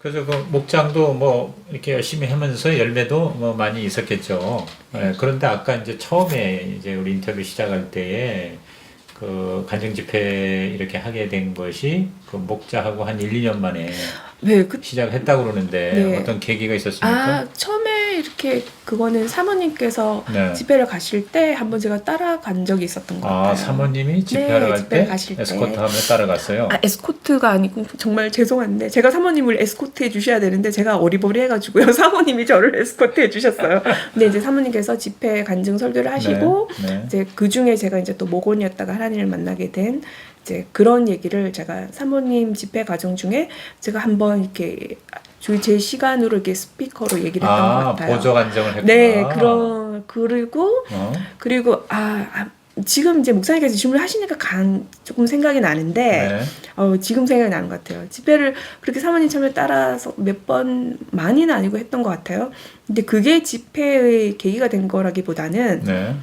그래서 그 목장도 뭐 이렇게 열심히 하면서 열매도 뭐 많이 있었겠죠. 예, 그런데 아까 이제 처음에 이제 우리 인터뷰 시작할 때에 그 간증 집회 이렇게 하게 된 것이 그 목자하고 한 1, 2년 만에 네, 시작했다고 그러는데 네. 어떤 계기가 있었습니까? 처음에 이렇게 그거는 사모님께서 네. 집회를 가실 때 한번 제가 따라간 적이 있었던 것 같아요. 사모님이 집회하러 네, 갈 집회를 때 가실 에스코트 때. 하면 따라갔어요. 에스코트가 아니고 정말 죄송한데 제가 사모님을 에스코트 해주셔야 되는데 제가 어리버리해가지고요. 사모님이 저를 에스코트 해주셨어요. 근데 이제 사모님께서 집회 간증 설교를 하시고 네. 이제 그 중에 제가 이제 또 목원이었다가 하나님을 만나게 된 이제 그런 얘기를 제가 사모님 집회 과정 중에 제가 한번 이렇게 제 시간으로 이렇게 스피커로 얘기를 했던 것 같아요. 보조 간증을 했구나. 네, 그리고 지금 이제 목사님께서 질문을 하시니까 조금 생각이 나는데 지금 생각이 나는 것 같아요. 집회를 그렇게 사모님 참여 따라서 몇 번 많이는 아니고 했던 것 같아요. 근데 그게 집회의 계기가 된 거라기보다는 네.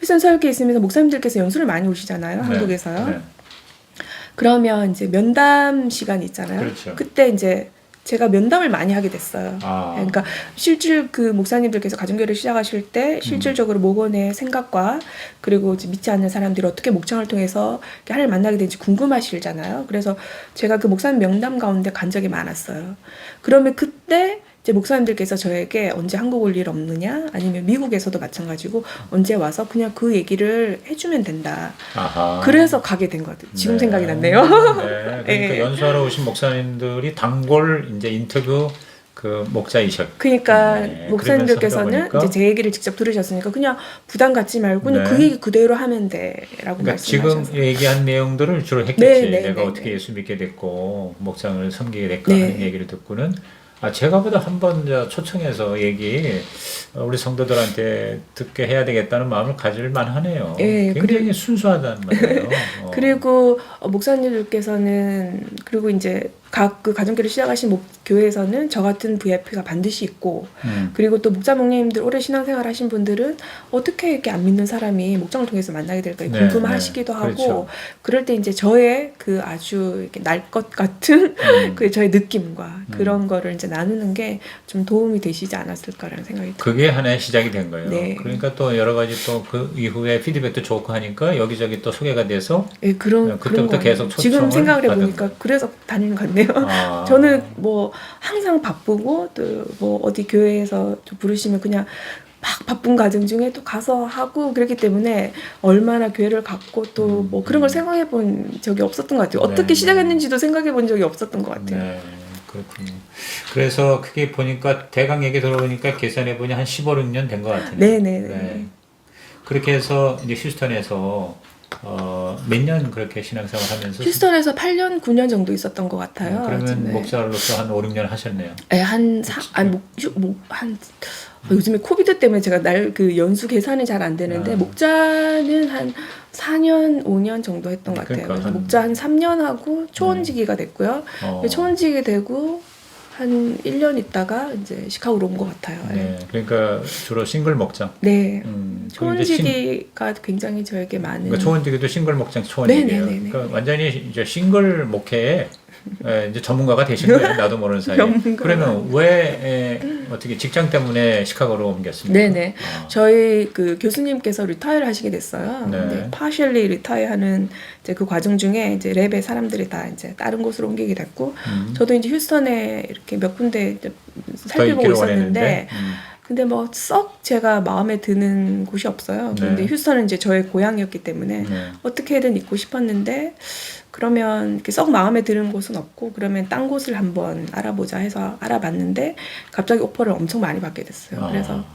휴선 설교에 있으면서 목사님들께서 연수를 많이 오시잖아요. 한국에서요. 네. 그러면 이제 면담 시간이 있잖아요. 그렇죠. 그때 이제 제가 면담을 많이 하게 됐어요. 그러니까 실질 그 목사님들께서 가정교회를 시작하실 때 실질적으로 목원의 생각과 그리고 이제 믿지 않는 사람들이 어떻게 목장을 통해서 하나님을 만나게 되는지 궁금하시잖아요. 그래서 제가 그 목사님 명담 가운데 간 적이 많았어요. 그러면 그때 이제 목사님들께서 저에게 언제 한국 올 일 없느냐 아니면 미국에서도 마찬가지고 언제 와서 그냥 그 얘기를 해주면 된다. 그래서 가게 된 거거든요. 지금 생각이 났네요. 네. 그러니까 네. 연수하러 오신 목사님들이 단골 이제 인터뷰 그 목자이셨. 그러니까 네. 목사님들께서는 이제 제 얘기를 직접 들으셨으니까 그냥 부담 갖지 말고 그냥 그 얘기 그대로 하면 돼라고 그러니까 말씀하셨어요. 지금 얘기한 내용들을 주로 했겠지. 내가 어떻게 예수 믿게 됐고 목장을 섬기게 됐고 하는 얘기를 듣고는 제가 보다 한번 초청해서 우리 성도들한테 듣게 해야 되겠다는 마음을 가질 만하네요. 굉장히 순수하단 말이에요. 그리고 목사님들께서는 그리고 이제 각 그 가정교회를 시작하신 교회에서는 저 같은 VIP가 반드시 있고 그리고 또 목자 목님들 오래 신앙생활 하신 분들은 어떻게 이렇게 안 믿는 사람이 목장을 통해서 만나게 될까 궁금하시기도 하고 그렇죠. 그럴 때 이제 저의 그 아주 날 것 같은 그 저의 느낌과 그런 거를 이제 나누는 게 좀 도움이 되시지 않았을까라는 생각이 들어요. 그게 하나의 시작이 된 거예요. 네. 그러니까 또 여러 가지 또 그 이후에 피드백도 좋고 하니까 여기저기 또 소개가 돼서 그때부터 계속 초청을 지금 생각을 해보니까 그래서 다니는 것 같네요. 저는 뭐 항상 바쁘고 또 뭐 어디 교회에서 좀 부르시면 그냥 막 바쁜 과정 중에 또 가서 하고 그렇기 때문에 얼마나 교회를 갔고 또 뭐 그런 걸 생각해 본 적이 없었던 것 같아요. 어떻게 시작했는지도 생각해 본 적이 없었던 것 같아요. 네, 그렇군요. 그래서 크게 보니까 대강 얘기 들어보니까 계산해 보니 한 15, 16년 된 것 같아요. 네. 그렇게 해서 이제 휴스턴에서 몇 년 그렇게 신앙생활 하면서 휴스턴에서 8년, 9년 정도 있었던 것 같아요. 그러면 목사로서 한 5, 6년 하셨네요. 네, 요즘에 코비드 때문에 제가 그 연수 계산이 잘 안 되는데 목자는 한 4년, 5년 정도 했던 것 같아요. 그래서 목자 한 3년 하고 초원지기가 됐고요. 초원지기 되고 한 1년 있다가 이제 시카고로 온 것 같아요. 네, 그러니까 주로 싱글 목장. 네. 초원지기가 굉장히 저에게 많은. 그러니까 초원지기도 싱글 목장 초원지기예요. 그러니까 완전히 이제 싱글 목회에 이제 전문가가 되신 거예요. 나도 모르는 사이에. 그러면 왜 어떻게 직장 때문에 시카고로 옮겼습니까? 네네. 저희 그 교수님께서 리타이어를 하시게 됐어요. 근데 파셜리 리타이어하는 이제 그 과정 중에 이제 랩의 사람들이 다 이제 다른 곳으로 옮기게 됐고, 저도 이제 휴스턴에 이렇게 몇 군데 이제 살펴보고 있었는데. 근데 뭐 썩 제가 마음에 드는 곳이 없어요. 근데 휴스턴은 이제 저의 고향이었기 때문에 어떻게든 있고 싶었는데 그러면 이렇게 썩 마음에 드는 곳은 없고 그러면 딴 곳을 한번 알아보자 해서 알아봤는데 갑자기 오퍼를 엄청 많이 받게 됐어요. 그래서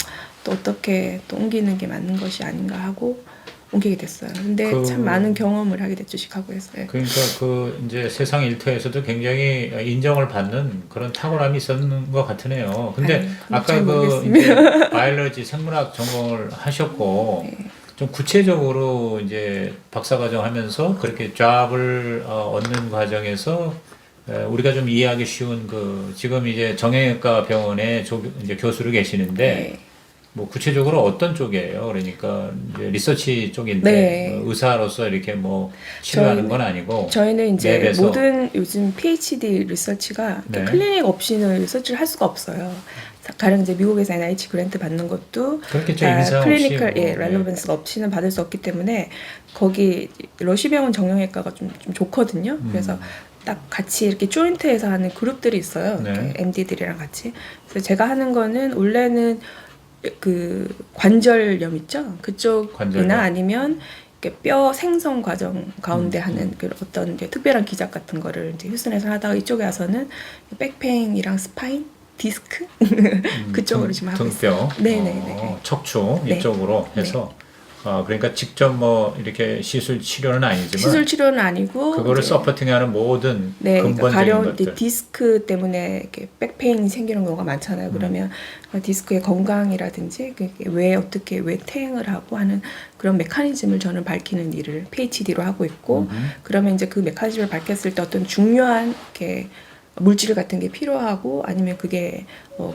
또 어떻게 또 옮기는 게 맞는 것이 아닌가 하고 옮기게 됐어요. 근데 참 많은 경험을 하게 됐죠, 시카고에서. 그러니까 이제 세상 일터에서도 굉장히 인정을 받는 그런 탁월함이 있었는 것 같으네요. 근데 아까 이제 바이올로지 생물학 전공을 하셨고 좀 구체적으로 이제 박사과정 하면서 그렇게 잡을 얻는 과정에서 우리가 좀 이해하기 쉬운 지금 이제 정형외과 병원에 이제 교수로 계시는데 뭐 구체적으로 어떤 쪽이에요? 그러니까 이제 리서치 쪽인데 네. 뭐 의사로서 이렇게 뭐 치료하는 건 아니고 저희는 이제 랩에서. 모든 요즘 PhD 리서치가 네. 클리닉 없이는 리서치를 할 수가 없어요. 가령 이제 미국에서 NIH 그랜트 받는 것도 그렇겠죠. 다 임상 없이 클리니컬 뭐, 렐러번스가 없이는 받을 수 없기 때문에 거기 러시병원 정형외과가 좀 좋거든요. 그래서 딱 같이 이렇게 조인트해서 하는 그룹들이 있어요. 네. MD들이랑 같이. 그래서 제가 하는 거는 원래는 그 관절염 있죠. 그쪽이나 관절염. 아니면 이렇게 뼈 생성 과정 가운데 하는 그 어떤 이제 특별한 기작 같은 거를 이제 휴스턴에서 하다가 이쪽에 와서는 백페인이랑 스파인, 디스크 그쪽으로 지금 하고 있어요. 등뼈, 네네네. 척추 네. 이쪽으로 해서 그러니까 직접 뭐 이렇게 시술 치료는 아니지만 시술 치료는 아니고 그거를 이제 서포팅하는 모든 네, 근본적인 가령 것들. 이제 디스크 때문에 이렇게 백페인이 생기는 경우가 많잖아요. 그러면 디스크의 건강이라든지 그게 왜 어떻게 왜 퇴행을 하고 하는 그런 메커니즘을 저는 밝히는 일을 PhD로 하고 있고, 그러면 이제 그 메커니즘을 밝혔을 때 어떤 중요한 이렇게 물질 같은 게 필요하고 아니면 그게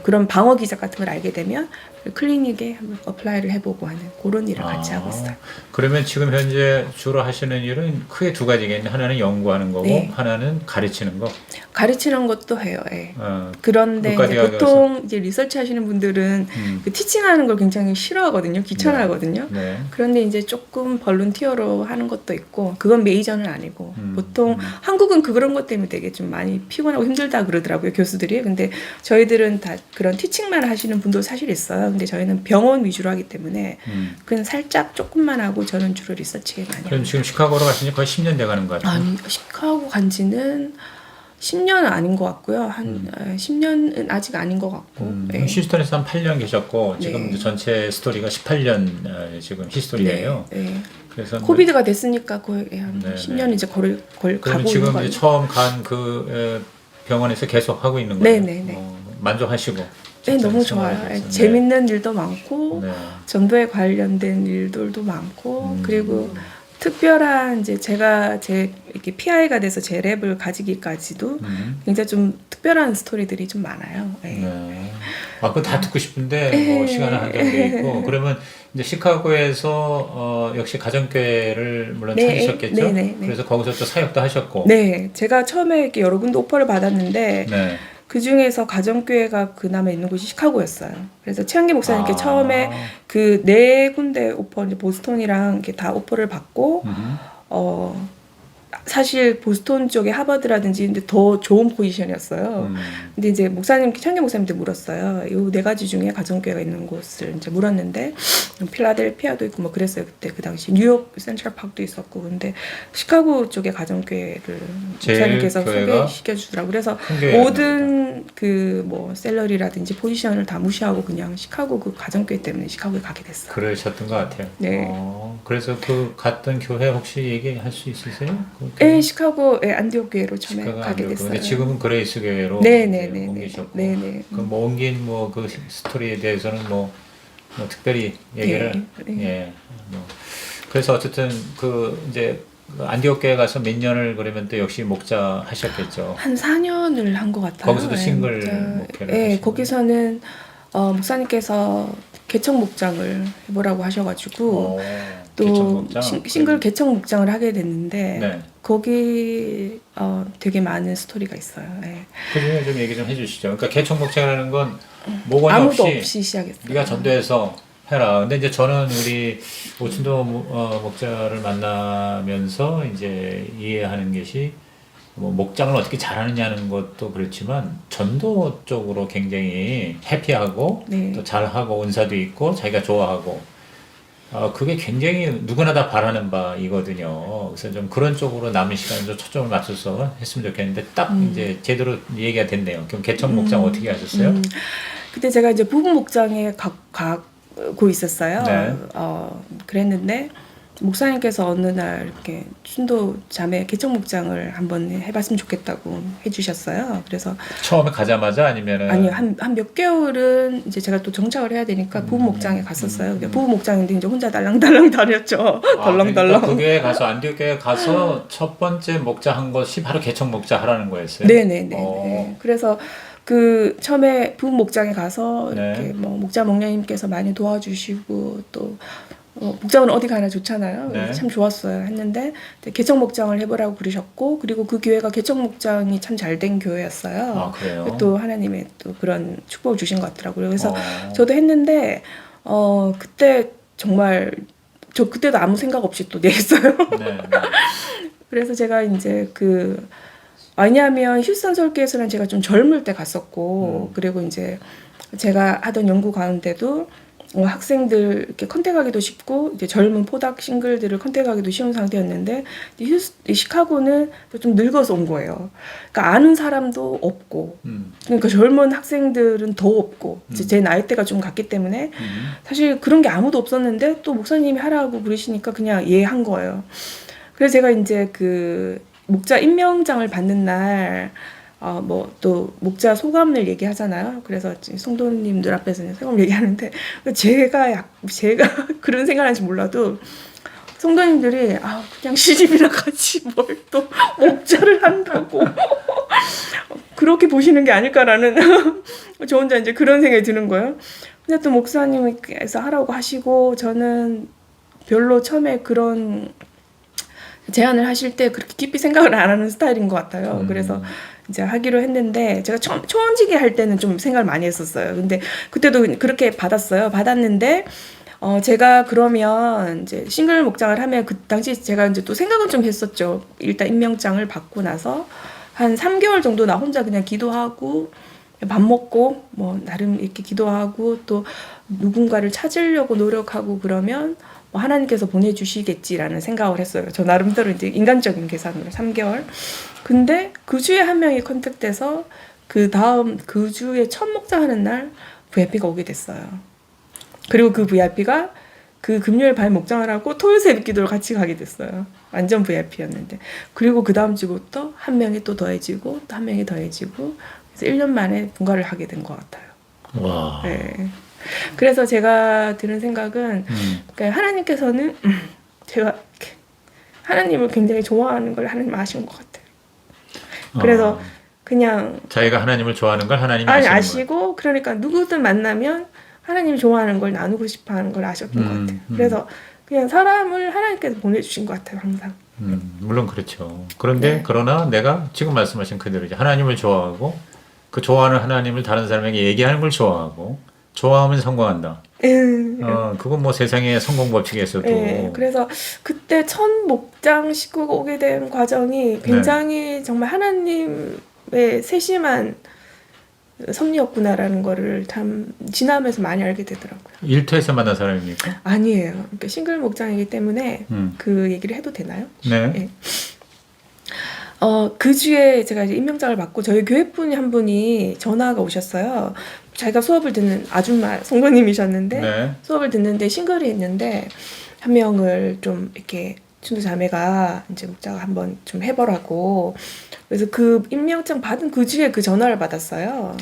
그런 방어 기작 같은 걸 알게 되면 클리닉에 한번 어플라이를 해보고 하는 그런 일을 같이 하고 있어요. 그러면 지금 현재 주로 하시는 일은 크게 두 가지겠네. 하나는 연구하는 거고 네. 하나는 가르치는 거. 가르치는 것도 해요. 예. 어, 그런데 이제 국가대학에 보통 이제 리서치 하시는 분들은 그 티칭하는 걸 굉장히 싫어하거든요. 귀찮아하거든요. 네. 그런데 이제 조금 벌룬티어로 하는 것도 있고 그건 메이저는 아니고 보통 한국은 그런 것 때문에 되게 좀 많이 피곤하고 힘들다 그러더라고요. 교수들이. 근데 저희들은 다 그런 티칭만 하시는 분도 사실 있어요. 근데 저희는 병원 위주로 하기 때문에 그냥 살짝 조금만 하고 저는 주로 리서치 많이 그럼 합니다. 지금 시카고로 가신 지 거의 10년 돼 가는 거 같아요. 아니, 시카고 간 지는 10년은 아닌 것 같고요. 한 10년은 아직 아닌 것 같고. 예. 휴스턴에서 한 8년 계셨고 지금 네. 이제 전체 스토리가 18년 지금 히스토리예요. 네, 네. 그래서 코비드가 됐으니까 거의 한 네, 10년 이제 거를 가고 그럼 있는 지금 거예요. 이제 처음 간 그 병원에서 계속 하고 있는 거예요. 네, 네, 네. 만족하시고. 네, 너무 직장 좋아요. 생활에서. 재밌는 일도 많고 네. 전도에 관련된 일들도 많고 그리고 특별한 이제 제가 제 이렇게 PI가 돼서 제 랩을 가지기까지도 굉장히 좀 특별한 스토리들이 좀 많아요. 네. 네. 그거 다 듣고 싶은데 뭐 시간은 한정돼 있고 그러면 이제 시카고에서 역시 가정교회를 물론 네, 찾으셨겠죠. 네, 네, 네. 그래서 거기서 또 사역도 하셨고. 네, 제가 처음에 이렇게 여러 군데 오퍼를 받았는데 네. 그 중에서 가정교회가 그나마 있는 곳이 시카고였어요. 그래서 최한기 목사님께 처음에 그 네 군데 오퍼, 이제 보스턴이랑 이렇게 다 오퍼를 받고 사실 보스턴 쪽에 하버드라든지 근데 더 좋은 포지션이었어요. 근데 이제 목사님, 최한기 목사님한테 물었어요. 이 네 가지 중에 가정교회가 있는 곳을 이제 물었는데 필라델피아도 있고 뭐 그랬어요. 그때 그 당시 뉴욕 센트럴 파크도 있었고 근데 시카고 쪽에 가정교회를 목사님께서 소개시켜 주더라고요. 그래서 모든 그 뭐 셀러리라든지 포지션을 다 무시하고 그냥 시카고 그 가정교회 때문에 시카고에 가게 됐어요. 그러셨던 것 같아요. 네. 그래서 그 갔던 교회 혹시 얘기할 수 있으세요? 네, 시카고 안디옥 교회로 처음에 가게 됐어요. 근데 지금은 그레이스 교회로 네네네. 옮기셨고. 네네. 뭐 옮긴 뭐 그 스토리에 대해서는 뭐 특별히 얘기를 뭐 그래서 어쨌든 그 이제 안디옥 교회 가서 몇 년을 그러면 또 역시 목자 하셨겠죠. 한 4년을 한 것 같아요. 거기서도 싱글 목회를 네, 하시고. 거기서는 목사님께서 개척 목장을 해보라고 하셔가지고 또 싱글 개척 목장을 하게 됐는데 네. 거기 되게 많은 스토리가 있어요. 네. 그 중에 좀 얘기 좀 해주시죠. 그러니까 개척 목장이라는 건 목원이 아무도 없이 없이 시작했어요. 네가 전도해서 해라. 근데 이제 저는 우리 오춘도 목자를 만나면서 이제 이해하는 것이 뭐 목장을 어떻게 잘하느냐는 것도 그렇지만 전도 쪽으로 굉장히 해피하고 네. 또 잘하고 은사도 있고 자기가 좋아하고 그게 굉장히 누구나 다 바라는 바이거든요. 그래서 좀 그런 쪽으로 남은 시간에 좀 초점을 맞춰서 했으면 좋겠는데 딱 이제 제대로 얘기가 됐네요. 그럼 개척 목장 어떻게 하셨어요? 그때 제가 이제 부부 목장에 가고 있었어요. 네. 그랬는데 목사님께서 어느 날 이렇게 춘도 자매 개척 목장을 한번 해봤으면 좋겠다고 해주셨어요. 그래서 처음에 가자마자 아니면은 아니 한 몇 개월은 이제 제가 또 정착을 해야 되니까 부부 목장에 갔었어요. 근데 부부 목장인데 이제 혼자 달랑달랑 다녔죠. 덜렁덜렁. 그러니까 그 교회 가서 안디옥 교회 가서 첫 번째 목자 한 것이 바로 개척 목자 하라는 거였어요. 네네네. 그래서 그 처음에 부흥 목장에 가서 네. 이렇게 뭐 목자 목녀님께서 많이 도와주시고 또 목장은 어디 가나 좋잖아요. 네. 참 좋았어요. 했는데 개척 목장을 해보라고 그러셨고 그리고 그 교회가 개척 목장이 참 잘 된 교회였어요. 아, 그래요? 또 하나님의 또 그런 축복을 주신 것 같더라고요. 그래서 어. 저도 했는데 그때 정말 저 그때도 아무 생각 없이 또 냈어요. 네. 그래서 제가 이제 왜냐하면 휴스턴 서울교회에서는 제가 좀 젊을 때 갔었고 그리고 이제 제가 하던 연구 가운데도 학생들 이렇게 컨택하기도 쉽고 이제 젊은 포닥 싱글들을 컨택하기도 쉬운 상태였는데 이 시카고는 좀 늙어서 온 거예요. 그러니까 아는 사람도 없고 그러니까 젊은 학생들은 더 없고 이제 제 나이대가 좀 같기 때문에 사실 그런 게 아무도 없었는데 또 목사님이 하라고 그러시니까 그냥 예 한 거예요. 그래서 제가 이제 그 목자 임명장을 받는 날 뭐 또 목자 소감을 얘기하잖아요. 그래서 성도님들 앞에서는 소감 얘기하는데 제가 그런 생각하는지 몰라도 성도님들이 그냥 시집이나 같이 뭘 또 목자를 한다고 그렇게 보시는 게 아닐까라는 저 혼자 이제 그런 생각이 드는 거예요. 근데 또 목사님께서 하라고 하시고 저는 별로 처음에 그런 제안을 하실 때 그렇게 깊이 생각을 안 하는 스타일인 것 같아요. 그래서 이제 하기로 했는데 제가 초원지기 할 때는 좀 생각을 많이 했었어요. 근데 그때도 그렇게 받았는데 제가 그러면 이제 싱글 목장을 하면 그 당시 제가 이제 또 생각은 좀 했었죠. 일단 임명장을 받고 나서 한 3개월 정도 나 혼자 그냥 기도하고 밥 먹고 뭐 나름 이렇게 기도하고 또 누군가를 찾으려고 노력하고 그러면 하나님께서 보내주시겠지라는 생각을 했어요. 저 나름대로 이제 인간적인 계산으로 3개월. 근데 그 주에 한 명이 컨택돼서 그 다음 그 주에 첫 목장하는 날 VIP가 오게 됐어요. 그리고 그 VIP가 그 금요일 밤에 목장을 하고 토요일 새벽 기도를 같이 가게 됐어요. 완전 VIP였는데. 그리고 그 다음 주부터 한 명이 또 더해지고 또 한 명이 더해지고 그래서 1년 만에 분가를 하게 된 것 같아요. 와. 네. 그래서 제가 드는 생각은 그러니까 하나님께서는 제가 하나님을 굉장히 좋아하는 걸 하나님 아신 것 같아요. 그래서 그냥 자기가 하나님을 좋아하는 걸 하나님이 아시고 그러니까 누구든 만나면 하나님이 좋아하는 걸 나누고 싶어하는 걸 아셨던 것 같아요. 그래서 그냥 사람을 하나님께서 보내주신 것 같아요. 항상. 물론 그렇죠. 그런데 그러나 내가 지금 말씀하신 그대로 이제 하나님을 좋아하고 그 좋아하는 하나님을 다른 사람에게 얘기하는 걸 좋아하고 좋아하면 성공한다. 그건 뭐 세상의 성공 법칙에서도. 그래서 그때 첫 목장 식구가 오게 된 과정이 굉장히 정말 하나님의 세심한 섭리였구나라는 거를 참 지나면서 많이 알게 되더라고요. 일터에서 만난 사람입니까? 아니에요. 그러니까 싱글 목장이기 때문에 그 얘기를 해도 되나요? 네. 그 주에 제가 이제 임명장을 받고 저희 교회분이 한 분이 전화가 오셨어요. 자기가 수업을 듣는 아줌마 성도님이셨는데 수업을 듣는데 싱글이 있는데 한 명을 좀 이렇게 춘두 자매가 이제 목자가 한번 좀 해보라고 그래서 그 임명장 받은 그 주에 그 전화를 받았어요.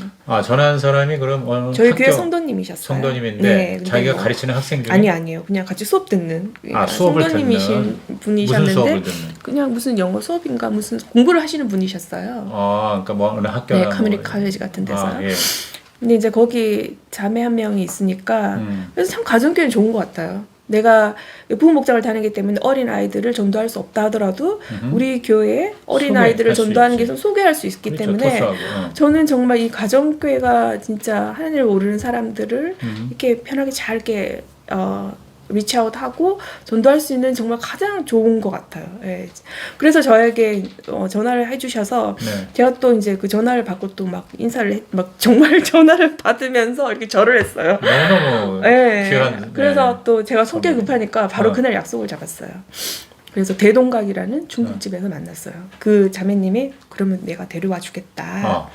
전화한 사람이 그럼 저희 교회 성도님이셨어요. 성도님인데 자기가 가르치는 학생 중에? 아니에요. 그냥 같이 수업 듣는 수업을 성도님이신 듣는. 분이셨는데 무슨 수업을 듣는? 그냥 무슨 영어 수업인가 무슨 공부를 하시는 분이셨어요. 그러니까 뭐 어느 학교나 커뮤니티 칼리지 같은 데서. 예. 근데 이제 거기 자매 한 명이 있으니까 그래서 참 가정교회는 좋은 것 같아요. 내가 부흥 목장을 다니기 때문에 어린 아이들을 전도할 수 없다 하더라도 우리 교회에 어린 아이들을 전도하는 게 소개할 수 있기 그렇죠, 때문에 토스하고, 저는 정말 이 가정교회가 진짜 하나님을 모르는 사람들을 이렇게 편하게 잘 이렇게 리치아웃하고 전도할 수 있는 정말 가장 좋은 것 같아요. 예. 그래서 저에게 전화를 해주셔서 제가 또 이제 그 전화를 받고 또 막 인사를 막 정말 전화를 받으면서 이렇게 절을 했어요. 너무 귀한. 그래서 또 제가 성격이 급하니까 바로 그날 약속을 잡았어요. 그래서 대동각이라는 중국집에서 만났어요. 그 자매님이 그러면 내가 데려와 주겠다.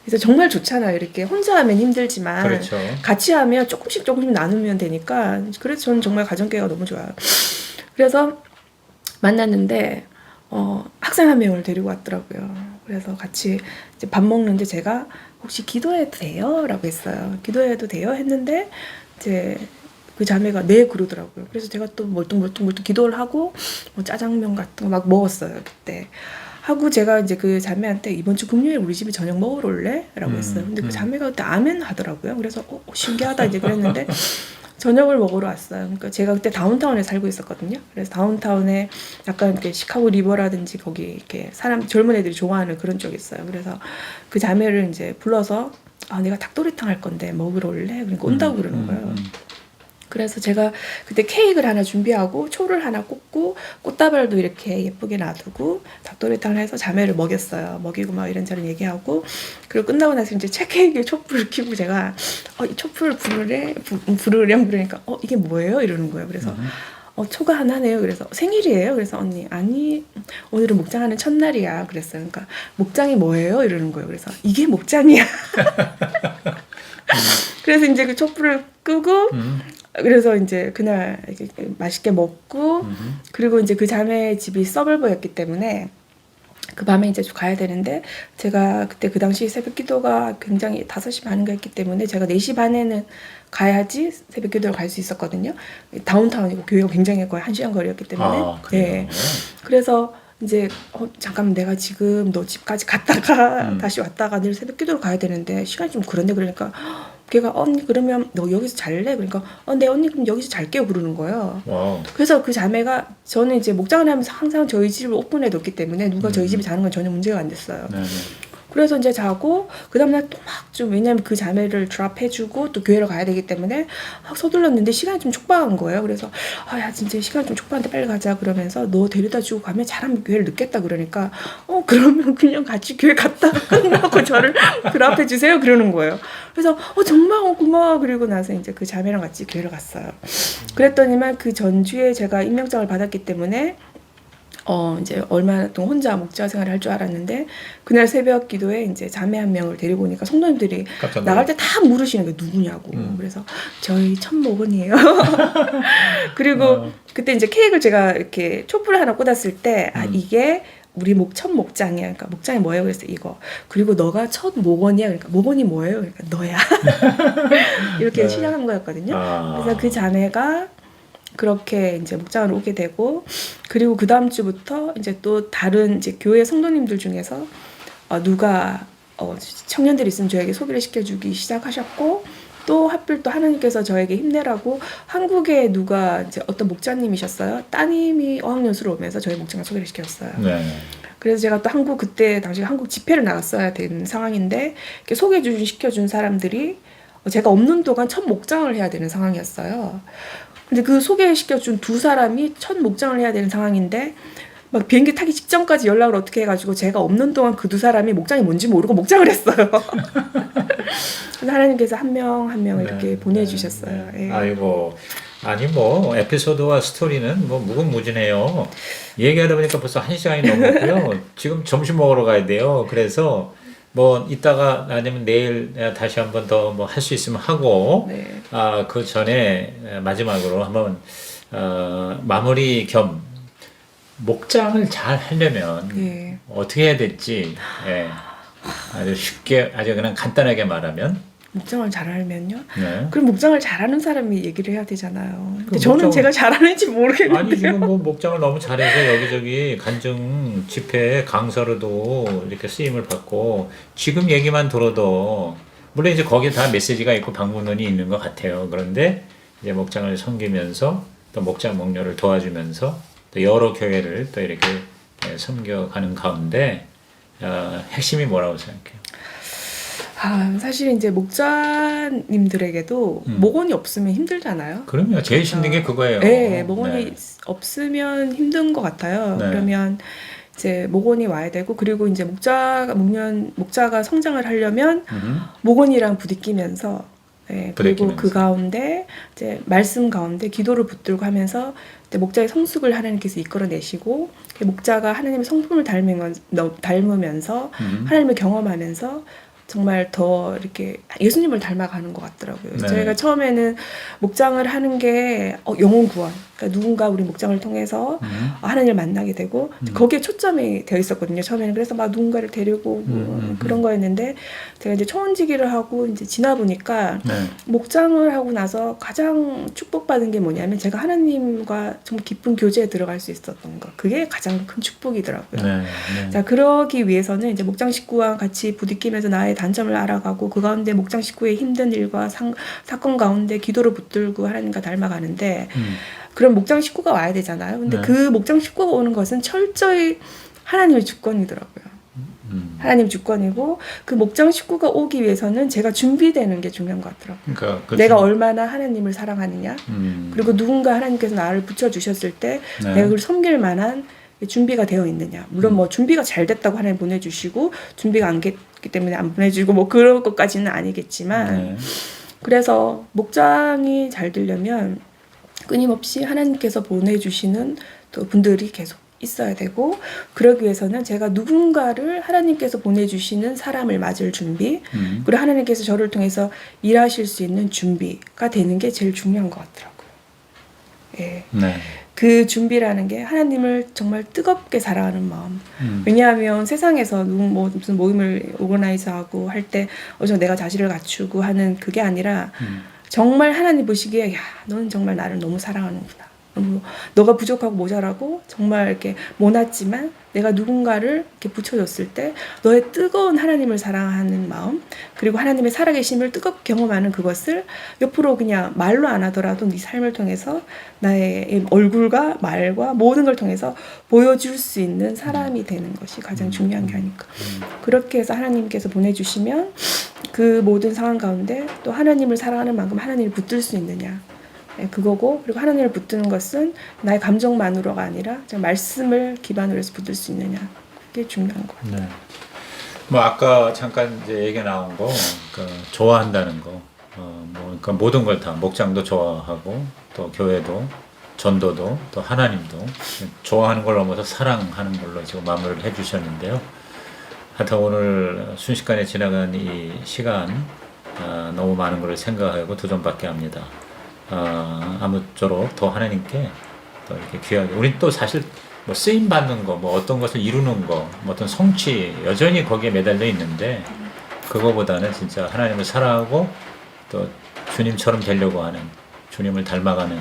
그래서 정말 좋잖아요. 이렇게 혼자 하면 힘들지만 그렇죠. 같이 하면 조금씩 나누면 되니까 그래서 저는 정말 가정교회가 너무 좋아요. 그래서 만났는데 학생 한 명을 데리고 왔더라고요. 그래서 같이 이제 밥 먹는데 제가 혹시 기도해도 돼요? 라고 했어요. 기도해도 돼요? 했는데 이제 그 자매가 네 그러더라고요. 그래서 제가 또 멀뚱멀뚱 기도를 하고 짜장면 같은 거 막 먹었어요. 그때. 하고 제가 이제 그 자매한테 이번 주 금요일 우리 집에 저녁 먹으러 올래? 라고 했어요. 근데 그 자매가 그때 아멘 하더라고요. 그래서 신기하다 이제 그랬는데 저녁을 먹으러 왔어요. 그러니까 제가 그때 다운타운에 살고 있었거든요. 그래서 다운타운에 약간 이렇게 시카고 리버라든지 거기 이렇게 사람 젊은 애들이 좋아하는 그런 쪽이 있어요. 그래서 그 자매를 이제 불러서 내가 닭도리탕 할 건데 먹으러 올래? 그러니까 온다고 그러는 거예요. 그래서 제가 그때 케이크를 하나 준비하고 초를 하나 꽂고 꽃다발도 이렇게 예쁘게 놔두고 닭도리탕을 해서 자매를 먹였어요. 먹이고 막 이런저런 얘기하고 그리고 끝나고 나서 이제 채케이크에 촛불을 켜고 제가 이 촛불 부르렴 그러니까 이게 뭐예요? 이러는 거예요. 그래서 초가 하나네요. 그래서 생일이에요. 그래서 언니 아니 오늘은 목장하는 첫날이야. 그랬어요. 그러니까 목장이 뭐예요? 이러는 거예요. 그래서 이게 목장이야. 그래서 이제 그 촛불을 끄고 그래서 이제 그날 이렇게 맛있게 먹고 그리고 이제 그 자매 집이 서벌버였기 때문에 그 밤에 이제 가야 되는데 제가 그때 그 당시 새벽 기도가 굉장히 5시 반인가 했기 때문에 제가 4시 반에는 가야지 새벽 기도를 갈 수 있었거든요. 다운타운이고 교회가 굉장히 거의 1시간 거리였기 때문에. 네. 그래서 이제 잠깐만 내가 지금 너 집까지 갔다가 다시 왔다가 내일 새벽 기도를 가야 되는데 시간이 좀 그런데 그러니까 걔가 언니 그러면 너 여기서 잘래? 그러니까 네 언니 그럼 여기서 잘게요 그러는 거예요. 와우. 그래서 그 자매가 저는 이제 목장을 하면서 항상 저희 집을 오픈해 뒀기 때문에 누가 저희 집에 자는 건 전혀 문제가 안 됐어요. 네네. 그래서 이제 자고 그 다음날 또 막 좀 왜냐면 그 자매를 드랍해주고 또 교회를 가야 되기 때문에 막 서둘렀는데 시간이 좀 촉박한 거예요. 그래서 야 진짜 시간 좀 촉박한데 빨리 가자 그러면서 너 데려다 주고 가면 잘하면 교회를 늦겠다 그러니까 그러면 그냥 같이 교회 갔다가 끝나고 저를 드랍해주세요 그러는 거예요. 그래서 정말 고마워 그리고 나서 이제 그 자매랑 같이 교회를 갔어요. 그랬더니만 그 전주에 제가 임명장을 받았기 때문에 이제 얼마 동안 혼자 목자 생활을 할 줄 알았는데 그날 새벽 기도에 이제 자매 한 명을 데리고 오니까 성도님들이 나갈 때 다 물으시는 게 누구냐고. 그래서 저희 첫 목원이에요. 그리고 그때 이제 케이크를 제가 이렇게 촛불을 하나 꽂았을 때 이게 우리 첫 목장이야. 그러니까 목장이 뭐예요? 그래서 이거. 그리고 너가 첫 목원이야. 그러니까 목원이 뭐예요? 그러니까 너야. 이렇게 네. 시작한 거였거든요. 그래서 그 자매가 그렇게 이제 목장을 오게 되고 그리고 그 다음 주부터 이제 또 다른 이제 교회 성도님들 중에서 누가 청년들이 있으면 저에게 소개를 시켜주기 시작하셨고 또 하필 또 하나님께서 저에게 힘내라고 한국에 누가 이제 어떤 목자님이셨어요. 따님이 어학연수로 오면서 저희 목장을 소개를 시켰어요. 네. 그래서 제가 또 그때 당시 한국 집회를 나갔어야 되는 상황인데 이렇게 시켜준 사람들이 제가 없는 동안 첫 목장을 해야 되는 상황이었어요. 근데 그 소개시켜준 두 사람이 첫 목장을 해야 되는 상황인데 막 비행기 타기 직전까지 연락을 어떻게 해가지고 제가 없는 동안 그 두 사람이 목장이 뭔지 모르고 목장을 했어요. 하나님께서 한 명 한 명 이렇게 보내주셨어요. 네. 아이고 아니 에피소드와 스토리는 무궁무진해요. 얘기하다 보니까 벌써 1시간이 넘었고요. 지금 점심 먹으러 가야 돼요. 그래서 이따가 아니면 내일 다시 한번 더 할 수 있으면 하고 네. 그 전에 마지막으로 한번 마무리 겸 목장을 잘 하려면 네. 어떻게 해야 될지 아주 쉽게 아주 그냥 간단하게 말하면 목장을 잘하면요? 네. 그럼 목장을 잘하는 사람이 얘기를 해야 되잖아요. 근데 목장을... 저는 제가 잘하는지 모르겠는데요. 아니 지금 목장을 너무 잘해서 여기저기 간증 집회 강사로도 이렇게 쓰임을 받고 지금 얘기만 들어도 물론 이제 거기에 다 메시지가 있고 방문론이 있는 것 같아요. 그런데 이제 목장을 섬기면서 또 목장 목료를 도와주면서 또 여러 교회를 또 이렇게 섬겨가는 가운데 핵심이 뭐라고 생각해요? 사실 이제 목자님들에게도 목원이 없으면 힘들잖아요. 그럼요. 제일 힘든 게 그거예요. 네, 목원이 없으면 힘든 것 같아요. 네. 그러면 이제 목원이 와야 되고 그리고 이제 목자가 성장을 하려면 목원이랑 부딪히면서 그리고 그 가운데 이제 말씀 가운데 기도를 붙들고 하면서 목자의 성숙을 하나님께서 이끌어내시고 목자가 하나님의 성품을 닮으면서 하나님을 경험하면서 정말 더 이렇게 예수님을 닮아가는 것 같더라고요. 네. 저희가 처음에는 목장을 하는 게 영혼 구원. 그러니까 누군가 우리 목장을 통해서 하나님을 만나게 되고 거기에 초점이 되어 있었거든요. 처음에는 그래서 막 누군가를 데리고 그런 거였는데 제가 이제 초원지기를 하고 이제 지나 보니까 네. 목장을 하고 나서 가장 축복받은 게 뭐냐면 제가 하나님과 정말 깊은 교제에 들어갈 수 있었던 거. 그게 가장 큰 축복이더라고요. 네. 네. 자, 그러기 위해서는 이제 목장 식구와 같이 부딪히면서 나의 단점을 알아가고 그 가운데 목장 식구의 힘든 일과 사건 가운데 기도를 붙들고 하나님과 닮아가는데 그럼 목장 식구가 와야 되잖아요. 근데 네. 그 목장 식구가 오는 것은 철저히 하나님의 주권이더라고요. 하나님 주권이고 그 목장 식구가 오기 위해서는 제가 준비되는 게 중요한 것 같더라고요. 그러니까 내가 얼마나 하나님을 사랑하느냐 그리고 누군가 하나님께서 나를 붙여주셨을 때 네. 내가 그걸 섬길 만한 준비가 되어 있느냐. 물론 뭐 준비가 잘 됐다고 하나님 보내주시고 준비가 안 됐기 때문에 안 보내주고 뭐 그런 것까지는 아니겠지만 네. 그래서 목장이 잘 되려면 끊임없이 하나님께서 보내주시는 또 분들이 계속 있어야 되고 그러기 위해서는 제가 누군가를 하나님께서 보내주시는 사람을 맞을 준비 그리고 하나님께서 저를 통해서 일하실 수 있는 준비가 되는 게 제일 중요한 것 같더라고요. 예. 네. 그 준비라는 게 하나님을 정말 뜨겁게 사랑하는 마음. 왜냐하면 세상에서 무슨 모임을 오거나이즈하고 할 때 내가 자질을 갖추고 하는 그게 아니라 정말 하나님 보시기에 야, 너는 정말 나를 너무 사랑하는구나. 너가 부족하고 모자라고 정말 이렇게 모났지만 내가 누군가를 이렇게 붙여줬을 때 너의 뜨거운 하나님을 사랑하는 마음 그리고 하나님의 살아계심을 뜨겁게 경험하는 그것을 옆으로 그냥 말로 안 하더라도 네 삶을 통해서 나의 얼굴과 말과 모든 걸 통해서 보여줄 수 있는 사람이 되는 것이 가장 중요한 게 아닐까. 그렇게 해서 하나님께서 보내주시면 그 모든 상황 가운데 또 하나님을 사랑하는 만큼 하나님을 붙들 수 있느냐. 그거고 그리고 하나님을 붙드는 것은 나의 감정만으로가 아니라 말씀을 기반으로 해서 붙들 수 있느냐 그게 중요한 것 같아요. 네. 뭐 아까 잠깐 이제 얘기 나온 거, 그러니까 좋아한다는 거, 그러니까 모든 걸 다 목장도 좋아하고 또 교회도 전도도 또 하나님도 좋아하는 걸 넘어서 사랑하는 걸로 지금 마무리를 해주셨는데요. 하여튼 오늘 순식간에 지나간 이 시간 너무 많은 걸 생각하고 도전받게 합니다. 아무쪼록 더 하나님께 또 이렇게 귀하게 우리 또 사실 뭐 쓰임 받는 거, 뭐 어떤 것을 이루는 거, 뭐 어떤 성취 여전히 거기에 매달려 있는데 그거보다는 진짜 하나님을 사랑하고 또 주님처럼 되려고 하는 주님을 닮아가는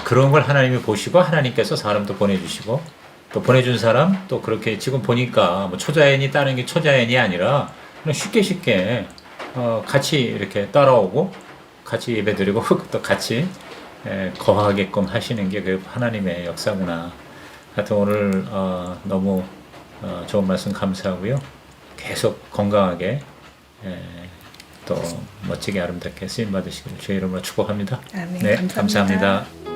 그런 걸 하나님이 보시고 하나님께서 사람도 보내주시고 또 보내준 사람 또 그렇게 지금 보니까 뭐 초자연이 따르는 게 초자연이 아니라 그냥 쉽게 같이 이렇게 따라오고 같이 예배드리고 또 같이 거하게끔 하시는 게 그 하나님의 역사구나. 하여튼 오늘 너무 좋은 말씀 감사하고요. 계속 건강하게 또 멋지게 아름답게 쓰임 받으시길 주의 이름으로 축복합니다. 아멘. 네, 감사합니다. 감사합니다.